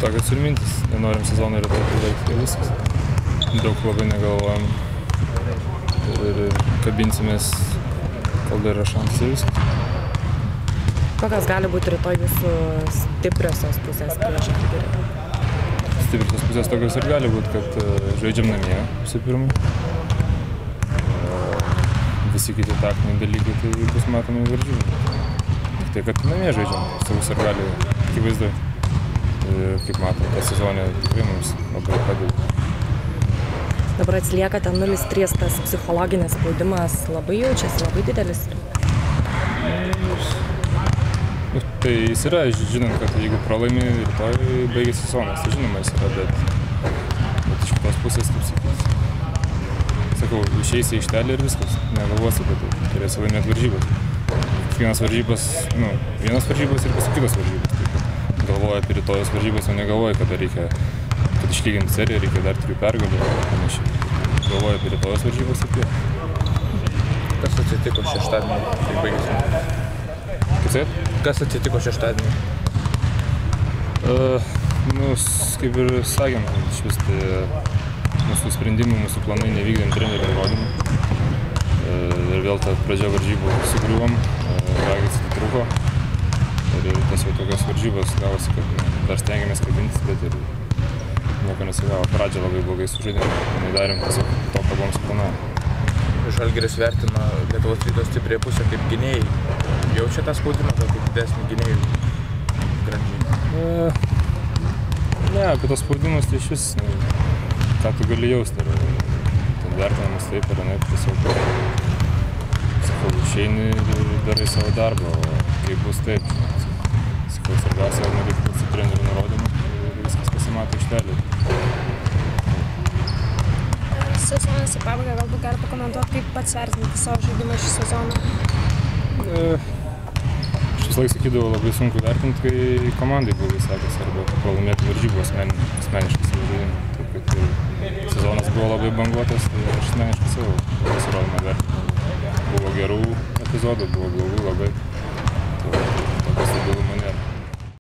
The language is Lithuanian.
tokios ir mintis. Nenorim sezoną rytoj pabaigti ir viskas. Daug labai negalvojam ir kabinsimės, kol dar yra šansas ir viskas. Kokios gali būti rytoj jūsų stipriosios pusės prieš Žalgirį? Stipriosios pusės tokios ir gali būti, kad žaidžiam namie visų pirma. Visi kiti taktiniai dalykai tai bus matomi varžybų. Tai, kad namie žaidžiam, savus ir gali akivaizdu. Kaip matom, tą sezoną tikrai mums labai padeda. Dabar atsiliekate 0-3, tas psichologinis spaudimas labai jaučiasi, labai didelis. Tai jis yra, žinant, kad jeigu pralaimi rytoj baigėsi sezonas, tai žinoma jis yra, bet iš kitos pusės, kaip sakyti, sakau, išeisi į aikštelę ir viskas, negalvosi, kad turėsi laimėti varžybas. Kiekvienas varžybas, vienas varžybas ir paskui kitos varžybas. Galvoja apie rytojus varžybas, o negalvoja, kad reikia, kad išlyginti seriją, reikia dar 3 pergalių ir panašiai. Galvoja apie rytojus varžybas ir tiek. Kas atsitiko šeštadienį, kai baigėsi? Kas atsitiko šeštadienį? Kaip ir sakėm, iš vis tai mūsų sprendimai, mūsų planai nevykdėm trenerių nurodymų. Ir vėl tą pradžią varžybų sugriuvom, Žalgiris atitrūko. Ir tas jau tokios varžybos gavosi, kad dar stengiamės kabintis, bet ir nieko nesigavo. Pradžią labai blogai sužaidėm, nedarėm tiesiog to, ką buvom suplanavę. Žalgiris vertina Lietuvos Ryto stipriąją pusę kaip gynėjai. Jaučia tą spaudimą, gal kaip didesnį gynėjų grandinį? Ne, apie tos spaudimus tai iš vis, ką tu gali jausti. Ten vertinamas taip ar ne, tiesiog išeini ir darai savo darbą, o kaip bus taip. Svarbiausia, nereikia su trenerių nurodymų ir viskas pasimato aikštelėje. Sezonas į pabaigą, galbūt gali pakomentuoti, kaip pats vertinate savo žaidimą šį sezoną? Aš visą laiką sakydavau, labai sunku vertinti, kai komandai blogai sekasi arba pralaimėti varžybų asmeniškai savo žaidimą. Taip, kad sezonas buvo labai banguotas, tai aš asmeniškai savo pasirodymą vertinau. Buvo gerų epizodų, buvo blogų labai.